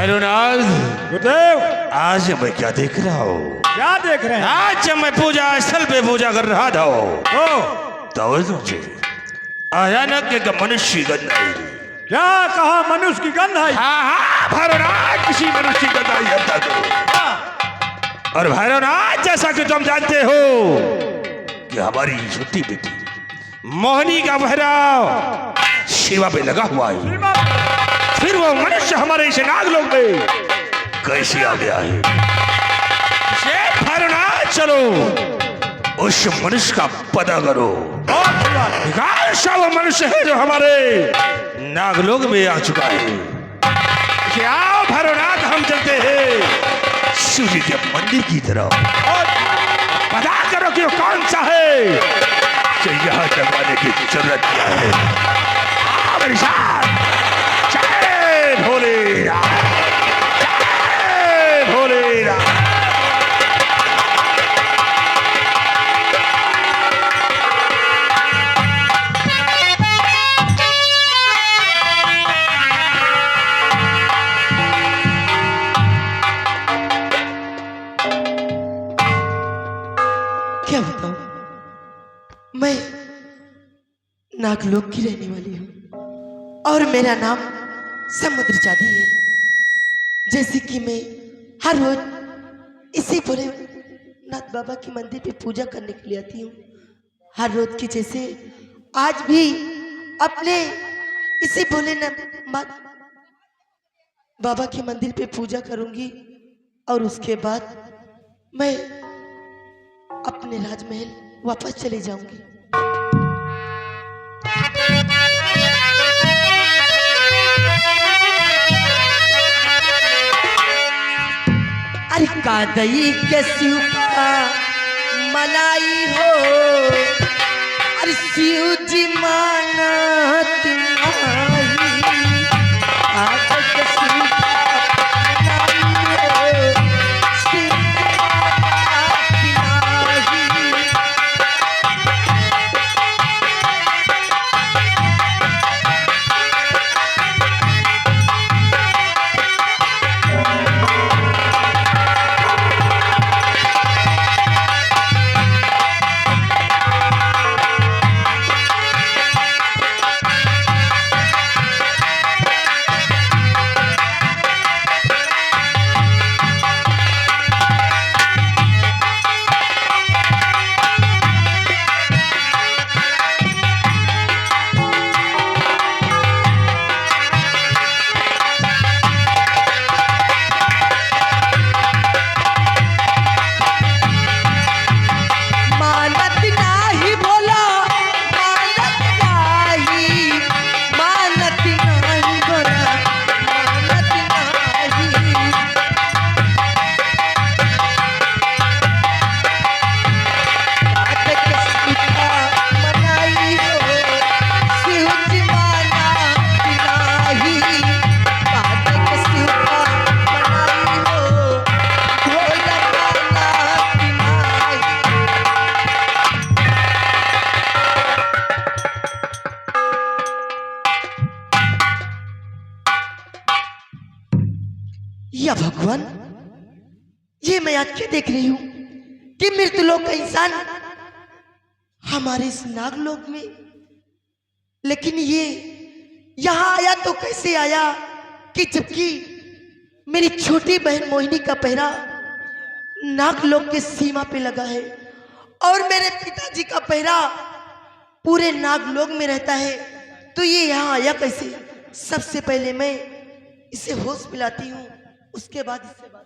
भैरवनाथ, गुरुदेव आज मैं क्या देख रहा हूँ? क्या देख रहे हैं? आज जब मैं पूजा स्थल पे पूजा कर रहा था तो मुझे अचानक एक मनुष्य की गंध आई। क्या कहा? मनुष्य की गंध आई? हाँ भैरवनाथ, किसी मनुष्य की गंध आई अब तक। और भैरवनाथ, जैसा कि तुम जानते हो कि हमारी छोटी बेटी मोहिनी का भैरव सेवा पे लगा हुआ है, फिर वो मनुष्य हमारे इस नागलोक में कैसे आ गया है? भैरवनाथ, चलो उस मनुष्य का पता करो। वो मनुष्य है जो हमारे नागलोक में आ चुका है। क्या भैरवनाथ, हम चलते हैं सूर्य के मंदिर की तरफ और पता करो कि वो कौन सा है जो यहाँ जमाने की जरूरत क्या है। मेरे साथ जय भोलेनाथ, जय भोलेनाथ। क्या बताऊं, मैं नागलोक की रहने वाली हूँ और मेरा नाम समुद्र चांदी है। जैसे कि मैं हर रोज इसी भोलेनाथ बाबा की मंदिर पे पूजा करने के लिए आती हूँ, हर रोज की जैसे आज भी अपने इसी भोलेनाथ बाबा के मंदिर पे पूजा करूंगी और उसके बाद मैं अपने राजमहल वापस चली जाऊंगी। अरे कादई के शिव का मलाई हो, अरे शिव जी मानत नाही। कादई के शिव का मलाई हो, शिव जी मानत नाही। या भगवान, ये मैं आज क्या देख रही हूं कि मृतलोक का इंसान हमारे इस नागलोक में, लेकिन ये यहां आया तो कैसे आया कि जबकि मेरी छोटी बहन मोहिनी का पहरा नागलोक के सीमा पे लगा है और मेरे पिताजी का पहरा पूरे नागलोक में रहता है, तो ये यहां आया कैसे? सबसे पहले मैं इसे होश मिलाती हूँ, उसके बाद इससे बात।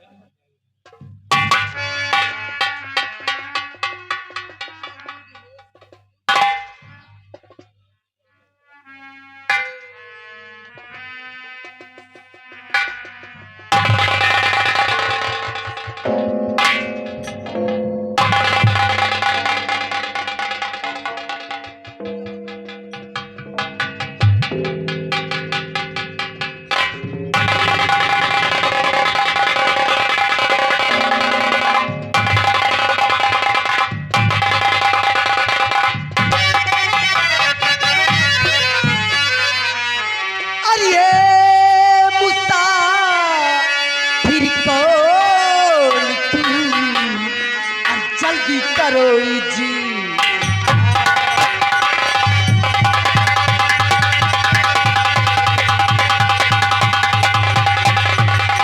जल्दी करो जी।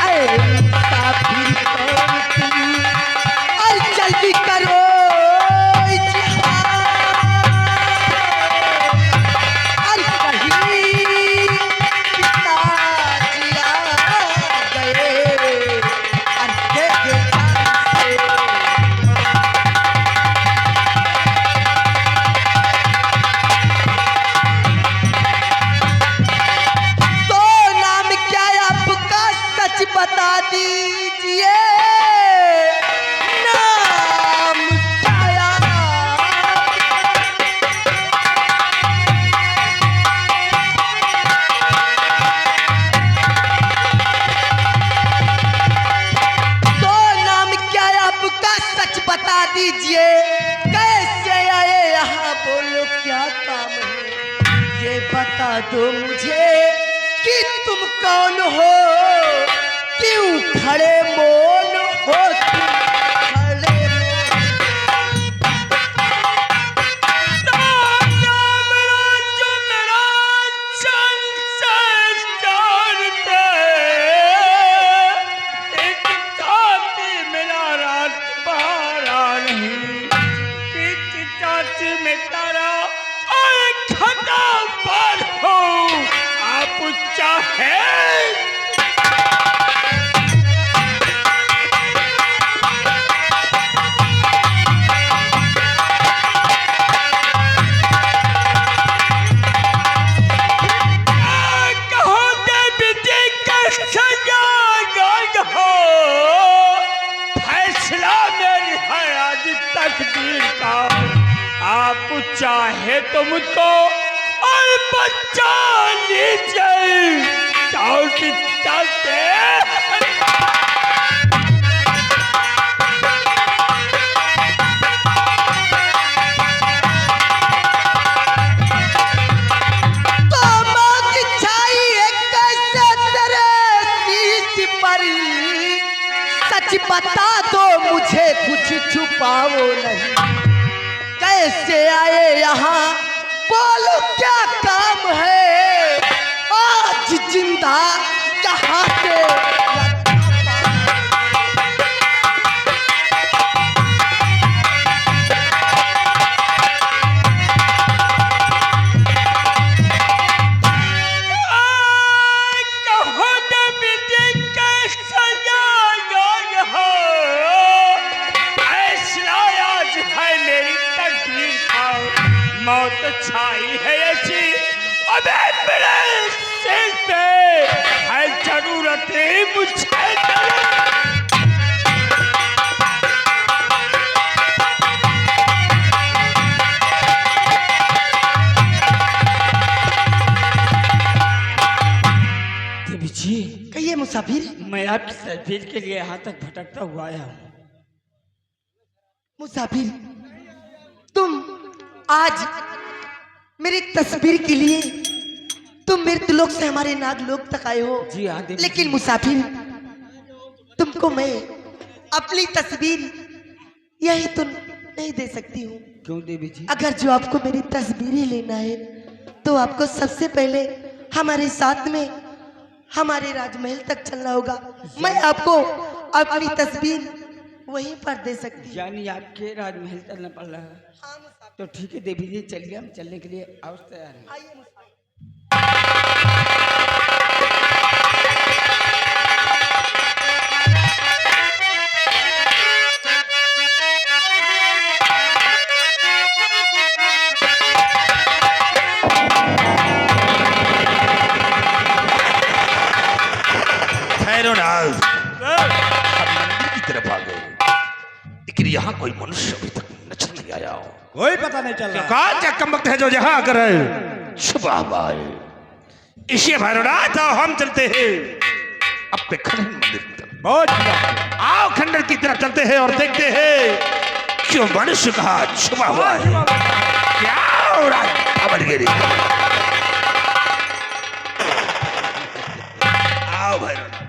अरे मुसाफिर कौन तू? अरे जल्दी करो जी। अरे कहीं पिताजी आ गए, अरे देख तो नाम क्या है आपका, सच बता दीजिए। नाम क्या है? तो नाम क्या है आपका, सच बता दीजिए। कैसे आए यहाँ, बोलो क्या काम है, ये बता दो मुझे कि तुम कौन हो। क्यों खड़े मौन हो तुम, खड़े मौन। आप चाहे तो मुझको और बचा लीजिए, चलते चलते। तो मौत चाहिए कैसे तेरे शीश पर, सच बता दो मुझे, कुछ छुपाओ नहीं। कैसे आए यहाँ, बोलो क्या काम है। आज जिंदा कहाँ से मौत छाई है ऐसी, अबे मेरे सिर पे है जरूरत मुझे। देवी जी, कहिए मुसाफिर। मैं आपकी तस्वीर के लिए यहाँ तक भटकता हुआ आया हूँ। मुसाफिर, तुम आज मेरी तस्वीर के लिए तुम मृतलोक से हमारे नागलोक तक आए हो। जी हाँ देवी लेकिन मुसाफिर, तुमको मैं अपनी तस्वीर यही तो नहीं दे सकती हूँ। क्यों देवी जी? अगर जो आपको मेरी तस्वीर ही लेना है तो आपको सबसे पहले हमारे साथ में हमारे राजमहल तक चलना होगा। मैं आपको अपनी तस्वीर वहीं पर दे सकती हूँ। यानी आपके राजमहल चलना पड़ रहा है। हाँ मुसाफिर। तो ठीक है देवी जी, चलिए हम चलने के लिए अवश्य तैयार हैं। आइए मुसाफिर। खैरोनाथ, हम मंदिर की तरफ आ गए, लेकिन यहाँ कोई मनुष्य अभी तक नजर नहीं आया। कोई पता नहीं चल रहा। कहा क्या कम वक्त है जो यहाँ आकर छुपा हुआ है। इसी भैरवनाथ, आओ हम चलते हैं अपने खंडर मंदिर की तरफ। बहुत अच्छा। आओ खंडर की तरफ चलते हैं और देखते हैं क्यों मनुष्य कहा छुपा हुआ है। क्या हो रहा है अमरगिरी? आओ भैरवनाथ।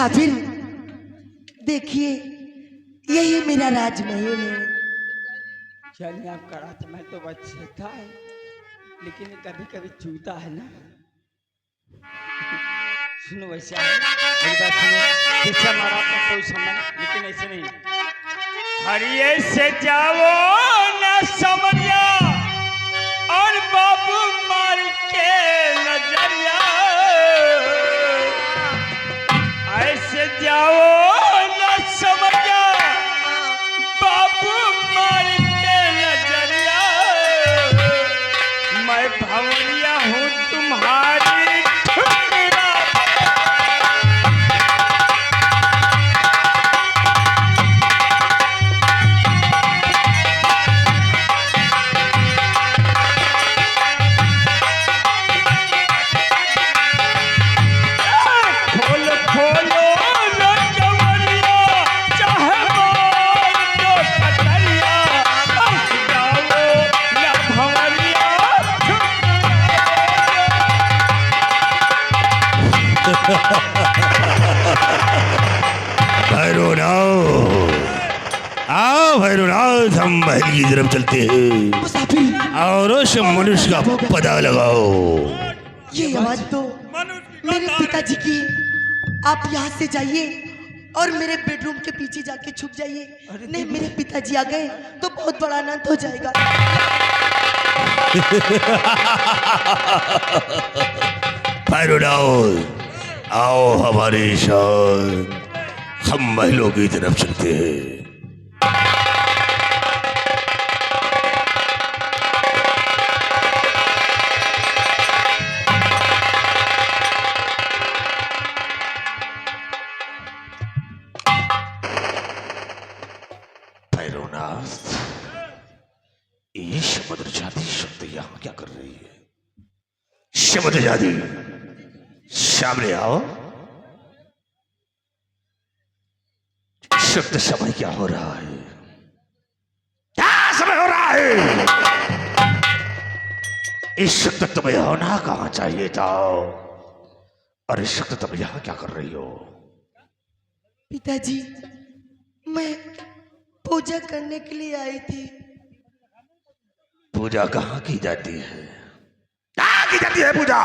मुसाफिर, देखिए यही मेरा राजमहल है। चलिए आपका राजमहल तो अच्छा था, लेकिन कभी कभी चूता है ना। सुनो वैसे मेरी बात सुनो, पीछे हमारा आपका कोई संबंध, लेकिन ऐसे नहीं। हरिये से जाओ ना समरिया और बाबू मार के नजरिया, ऐसे जाओ ना समरिया बाबू मार के नजरिया, मैं भंवरिया हूँ तुम्हारी ठुमरिया। खोलो खोलो लो चवरिया, चाहे मार दो कतरिया, ऐसे जाओ ना भंवरिया भैरवनाथ, आओ भैरवनाथ, हम महल की तरफ चलते हैं मुसाफिर, और उस मनुष्य का पता लगाओ। ये आवाज तो मेरे पिताजी की। आप यहाँ से जाइए और मेरे बेडरूम के पीछे जाके छुप जाइए, नहीं मेरे पिताजी आ गए तो बहुत बड़ा अनर्थ हो जाएगा। भैरवनाथ, आओ हमारे साथ, हम महलों की तरफ चलते हैं। भैरवनाथ, ये समुद्र जाति शब्द यहाँ क्या कर रही है? समुद्र जाति, सामने आओ। शब्द समय क्या हो रहा है? क्या समय हो रहा है? इस शब्द तुम्हें होना कहाँ चाहिए था, और इस शब्द तुम यहाँ क्या कर रही हो? पिताजी, मैं पूजा करने के लिए आई थी। पूजा कहाँ की जाती है? कहाँ की जाती है पूजा?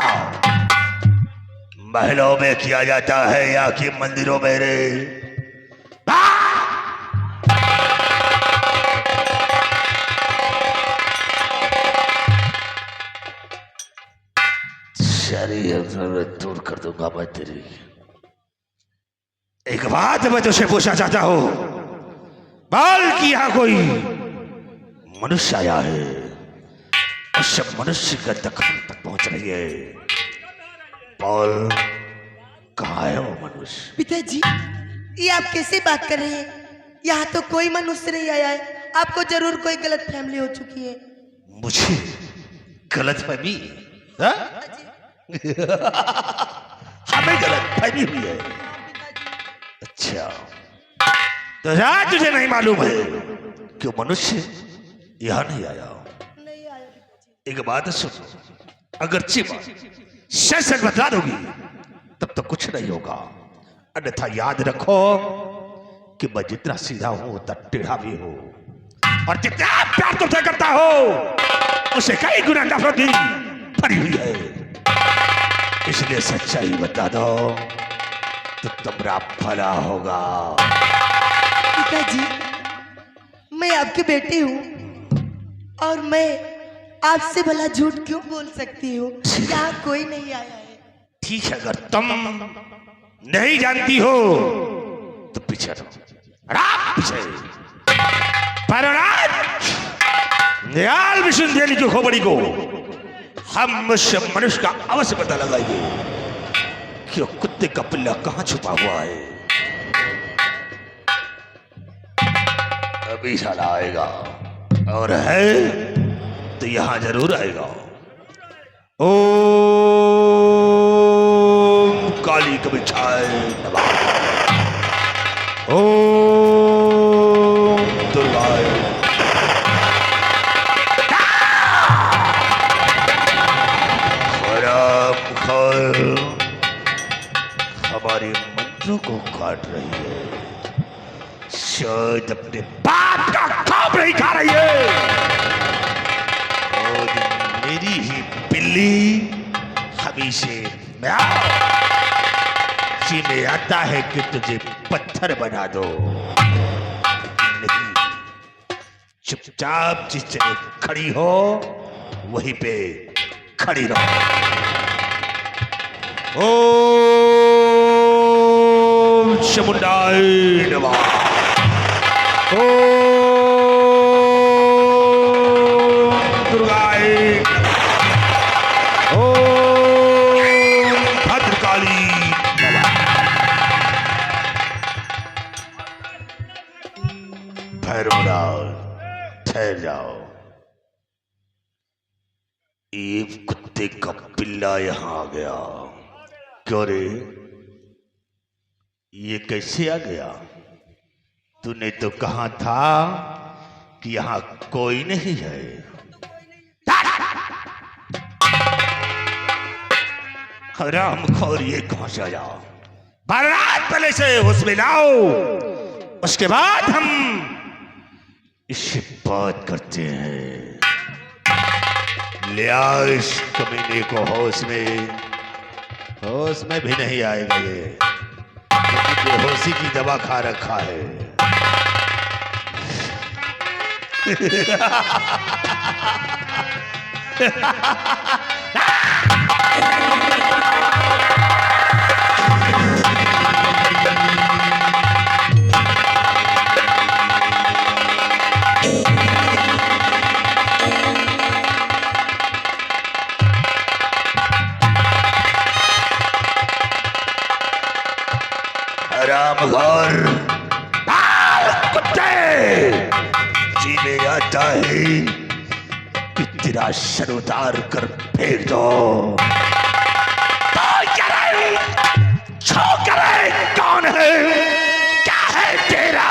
महलों में किया जाता है या कि मंदिरों में रे? शरीर दूर कर दूंगा मैं तेरी। एक बात मैं तुझसे पूछना चाहता हूं, बाल की यहाँ कोई मनुष्य आया है, उस मनुष्य का दखल तक पहुंच रही है। बोल, कहाँ है वो मनुष्य? पिताजी, ये आप कैसे बात कर रहे हैं? यहाँ तो कोई मनुष्य नहीं आया है। आपको जरूर कोई गलत फहमी हो चुकी है। मुझे गलत फहमी? हमें गलत फहमी हुई है। अच्छा, तो आज तुझे नहीं मालूम है कि वो मनुष्य यहाँ नहीं आया? नहीं आया पिताजी। एक बात सुन, अगर सच सच बता दोगी तब तो कुछ नहीं होगा, अन्यथा याद रखो कि मैं जितना सीधा हूं उतना टेढ़ा भी हूं, और जितना प्यार तुमसे करता हो उसे कई गुना नफरत भी भरी हुई है। इसलिए सच्चाई बता दो तो तुम्हारा भला होगा। पिताजी, मैं आपके बेटी हूँ और मैं आपसे भला झूठ क्यों बोल सकती हूँ? यहाँ कोई नहीं आया है। ठीक है, अगर तुम नहीं जानती हो तो पीछे पीछे विष्णु की खोपड़ी को हम उस मनुष्य का अवश्य पता लगाएंगे कि वो कुत्ते का पिल्ला कहां छुपा हुआ है। अभी साला आएगा, और है तो यहां जरूर आएगा। ओम काली कबिछाए नमः, ओम दुर्गाय हमारे मंत्रों बच्चों को काट रही है, शायद अपने बाप का खौफ नहीं खा रही है। और मेरी ही बिल्ली हमेशा जी में आता है कि तुझे पत्थर बना दो, नहीं, चुपचाप जिस जगह खड़ी हो वहीं पे खड़ी रहो। ओम चामुंडाय नमः। ओम दुर्गाय नमः। ओम भद्रकाली नमः। भैरवनाथ ठहर जाओ, ये कुत्ते का पिल्ला यहां आ गया। क्यों रे, ये कैसे आ गया? तूने तो कहा था कि यहां कोई नहीं है। हरामखोर, ये कहां से आया? बारात पहले से उसमें लाओ, उसके बाद हम इससे बात करते हैं। ले आओ इस कमीने को होश में भी नहीं आएगा ये, क्योंकि बेहोशी की दवा खा रखा है। रामघर कुत्ते जी में आता है कि तेरा सर उतार कर फेंक दो तो करे, छो करे, कौन है, क्या है तेरा?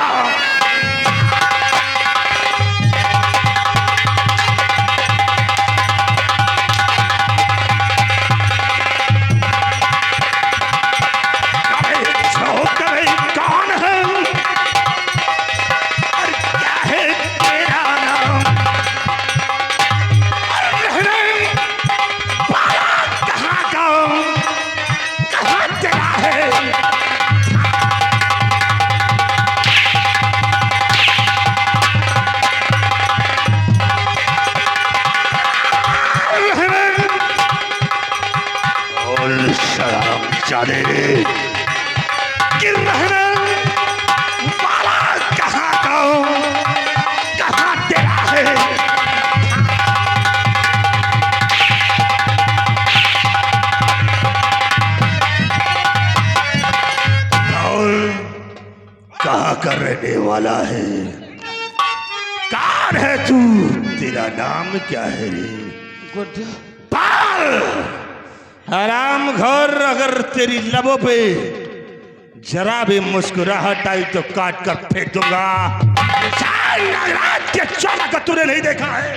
जाने कि रहने वाला कहाँ का, कहाँ तेरा है? और कहाँ का रहने वाला है? कौन है तू? तेरा नाम क्या है रे? हरामखोर, अगर तेरी लबों पे जरा भी मुस्कुराहट आई तो काट कर फेंक दूंगा। नागराज के चोला का तूने नहीं देखा है?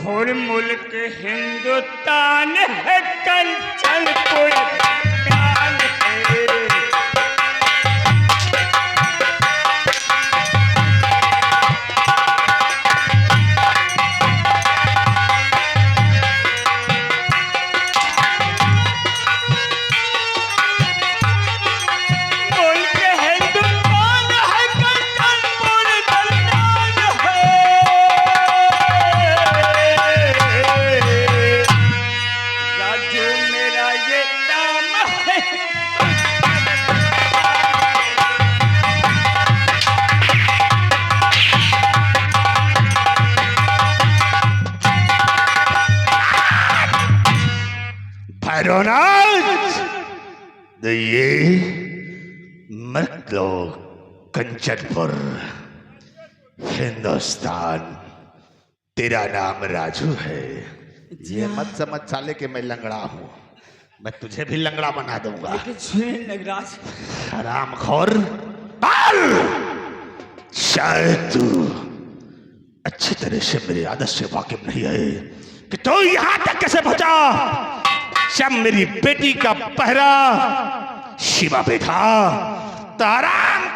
और मुल्क हिंदुस्तान है, कंचनपुर काल है। तो ये मत लो, कंचनपुर हिंदुस्तान, तेरा नाम राजू है। ये मत समझ साले के मैं लंगड़ा हूं, मैं तुझे भी लंगड़ा बना दूंगा। नगराज हरामखोर, शायद तू अच्छी तरह से मेरी आदत से वाकिफ नहीं है कि तू यहां तक कैसे पहुंचा। जब मेरी बेटी का पहरा शिवा पे था तो आराम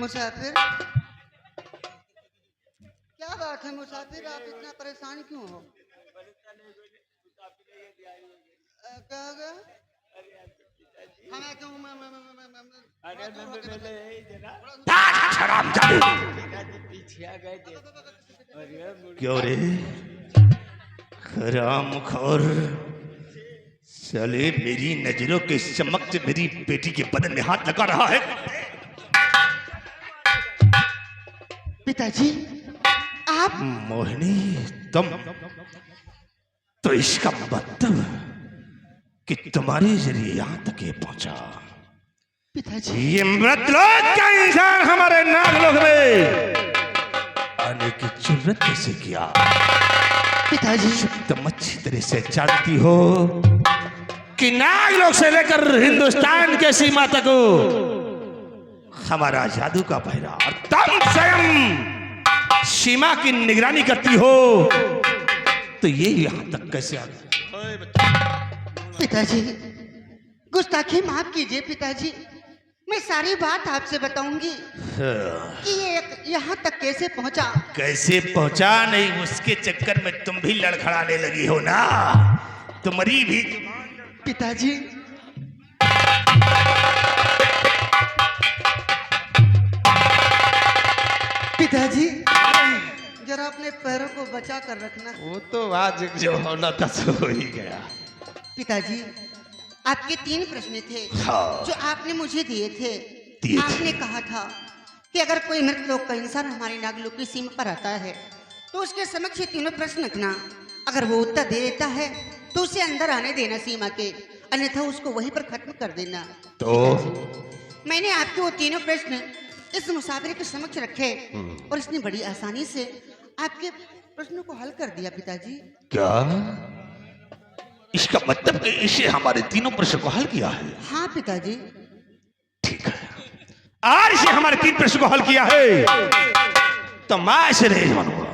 मुसाफिर, क्या बात है मुसाफिर, आप इतना परेशान क्यों हो? क्या हो गया? हमें क्यों पीछे आ गए क्यों रे हराम खोर, चले मेरी नजरों के समक्ष मेरी बेटी के बदन में हाथ लगा रहा है। पिताजी आप? मोहिनी तुम तो इसका मतलब कि तुम्हारे जरिए यहां तक ये पहुंचा। पिताजी ये मृतलोक का इंसान हमारे नागलोक में आने की जरूरत कैसे किया? पिताजी तुम अच्छी तरह से जानती हो कि नागलोक से लेकर हिंदुस्तान के सीमा तक हमारा जादू का पहरा और तुम स्वयं सीमा की निगरानी करती हो, तो ये यहां तक कैसे आ गया? पिताजी गुस्ताखी माफ कीजिए पिताजी, मैं सारी बात आपसे बताऊंगी कि ये यहाँ तक कैसे पहुंचा। कैसे पहुंचा नहीं, उसके चक्कर में तुम भी लड़खड़ाने लगी हो ना। तुम्हारी भी पिताजी पिताजी जरा अपने पैरों को बचा कर रखना। वो तो आज जो होना था सो हो ही गया। पिताजी आपके 3 प्रश्न थे हाँ। जो आपने मुझे दिए थे। दिए थे। आपने कहा था कि अगर कोई मृत लोक का इंसान हमारी नागलोक की सीमा पर आता है तो उसके समक्ष ये 3 प्रश्न रखना। अगर वो उत्तर दे देता है तो उसे अंदर आने देना सीमा के, अन्यथा उसको वहीं पर खत्म कर देना। तो मैंने आपके वो 3 प्रश्न इस मुसाफिर के समक्ष रखे और इसने बड़ी आसानी से आपके प्रश्नों को हल कर दिया। पिताजी क्या इसका मतलब कि इसे हमारे 3 प्रश्न को हल किया है? हाँ पिताजी। ठीक है, आज इसे हमारे 3 प्रश्न को हल किया है तो मैं इसे नहीं मानूंगा,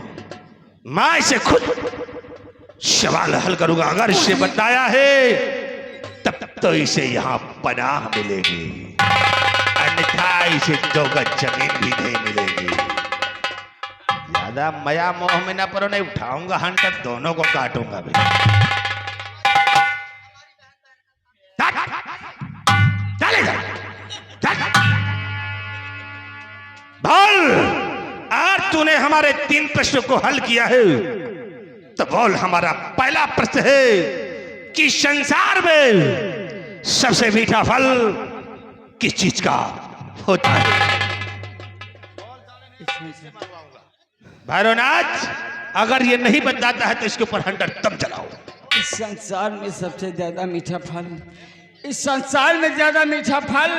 मैं इसे खुद सवाल हल करूंगा। अगर इसे बताया है तब तो इसे यहाँ पनाह मिलेगी, अन्यथा इसे 2 गज जमीन भी नहीं मिलेगी। ज्यादा मया मोह में ना परो, नहीं उठाऊंगा हंटर, दोनों को काटूंगा भी। चले जा बोल, आज तूने हमारे 3 प्रश्नों को हल किया है तो बोल, हमारा पहला प्रश्न है कि संसार में सबसे मीठा फल किस चीज का होता है? भैरवनाथ, अगर ये नहीं बताता है तो इसके ऊपर हंटर तब चलाओ। इस संसार में सबसे ज्यादा मीठा फल, इस संसार में ज्यादा मीठा फल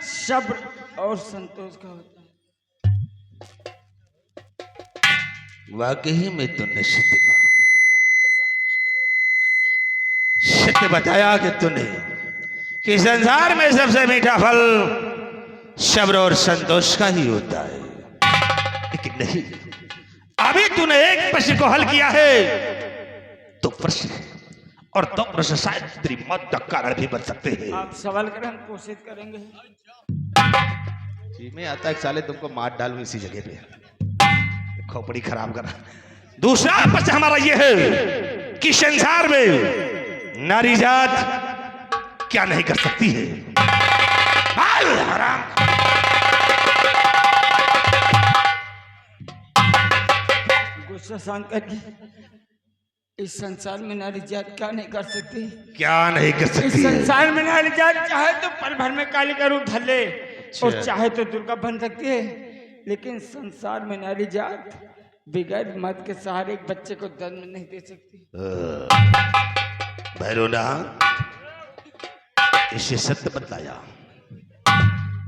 सब्र और संतोष का होता है। वाकई में तूने सत्य बताया कि तूने कि संसार में सबसे मीठा फल सब्र और संतोष का ही होता है, लेकिन नहीं, अभी तूने एक प्रश्न को हल किया है। तो प्रश्न और 2 प्रश्न शायद तेरी मौत का कारण भी बन सकते हैं। आप सवाल करें, हम कोशिश करेंगे। जी में आता है साले, तुमको मार डालूं इसी जगह पे, खोपड़ी खराब करा। दूसरा प्रश्न हमारा यह है कि संसार में नारी जात क्या नहीं कर सकती है? हराम। गुस्सा शांत करके इस संसार में नारी जात क्या नहीं कर सकती। क्या नहीं कर इस सकती है? संसार में नारी जात चाहे तो पल भर में काली का रूप धर ले और चाहे तो दुर्गा बन सकती है, लेकिन संसार में नारी जात बिगैर मर्द के सहारे एक बच्चे को जन्म नहीं दे सकती। भैरवनाथ इसे सत्य बतलाया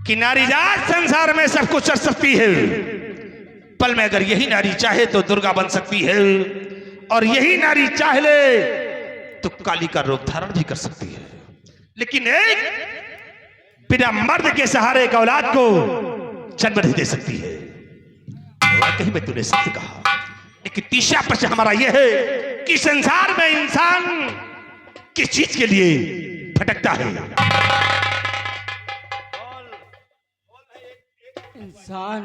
कि नारी जात संसार में सब कुछ कर सकती है। पल में अगर यही नारी चाहे तो दुर्गा बन सकती है, और यही नारी चाहे ले तो काली का रूप धारण भी कर सकती है। लेकिन एक बिना मर्द के सहारे एक औलाद को जन्म नहीं दे सकती है। वाकई में तूने सत्य कहा। एक तीसरा प्रश्न हमारा यह है कि संसार में इंसान किस चीज के लिए भटकता है? इंसान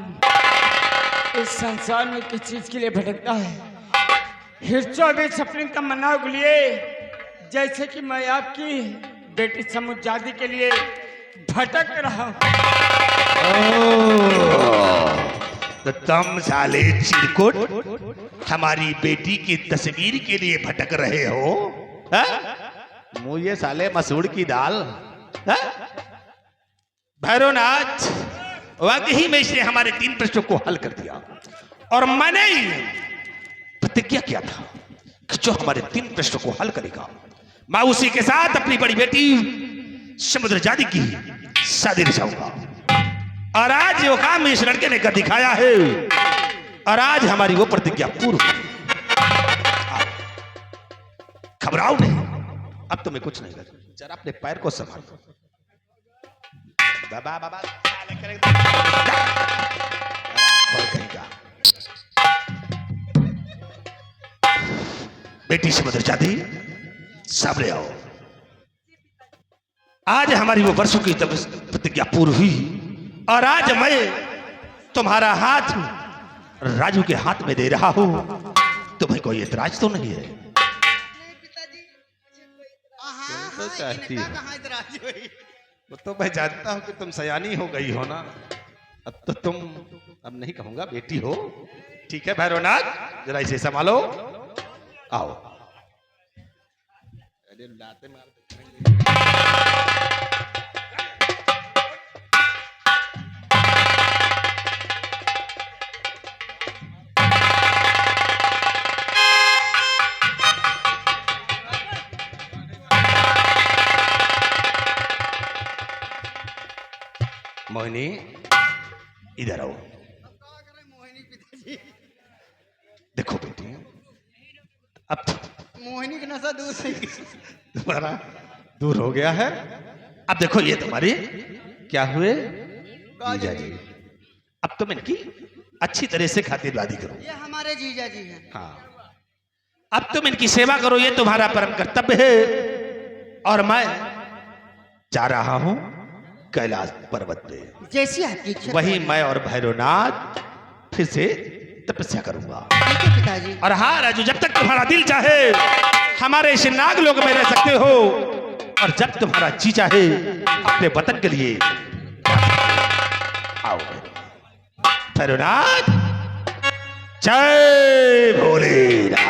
इस संसार में किस चीज के लिए भटकता है? हिरचो भी सपने तमन्ना के लिए, जैसे कि मैं आपकी बेटी समुद्रादी के लिए भटक रहा हूं। तो तुम साले चिरकुट हमारी बेटी की तस्वीर के लिए भटक रहे हो? मुझे साले मसूर की दाल। भैरवनाथ वाकई में इसने हमारे 3 प्रश्नों को हल कर दिया, और मैंने प्रतिज्ञा किया था कि जो हमारे 3 प्रश्नों को हल करेगा मैं उसी के साथ अपनी बड़ी बेटी समुद्रजादी की शादी रचाऊंगा। और आज वो काम इस लड़के ने कर दिखाया है, और आज हमारी वो प्रतिज्ञा पूर्ण हुई। घबराओ नहीं, अब तुम्हें कुछ नहीं करना। जरा अपने पैर को संभालो। बाबा बाबा बेटी समुद्रजादी सामने आओ। आज हमारी वो वर्षों की प्रतिज्ञा पूरी हुई, और आज मैं तुम्हारा हाथ राजू के हाथ में दे रहा हूं। तुम्हें कोई एतराज तो नहीं है? तो चाहती है। कहाँ इतराज हुई? वो तो मैं जानता हूं कि तुम सयानी हो गई हो ना। अब तो तुम, अब नहीं कहूंगा, बेटी हो। ठीक है भैरवनाथ, जरा इसे संभालो। आओ। अरे लाते मार मोहिनी, इधर आओ। देखो बेटी, अब मोहिनी की नशा दूर से तुम्हारा दूर हो गया है। अब देखो ये तुम्हारे क्या हुए जीजा जी। अब तुम इनकी अच्छी तरह से खातिरदारी करो। ये हमारे जीजा जी हैं। हाँ, अब तुम इनकी सेवा करो, ये तुम्हारा परम कर्तव्य है। और मैं जा रहा हूं कैलाश पर्वत पे। जैसी आपकी इच्छा। वही मैं और भैरवनाथ फिर से तपस्या करूंगा। ठीक है पिताजी। और हाँ राजू, जब तक तुम्हारा दिल चाहे हमारे इस नाग लोक में रह सकते हो, और जब तुम्हारा जी चाहे अपने वतन के लिए आओ। भैरवनाथ, जय भोलेनाथ।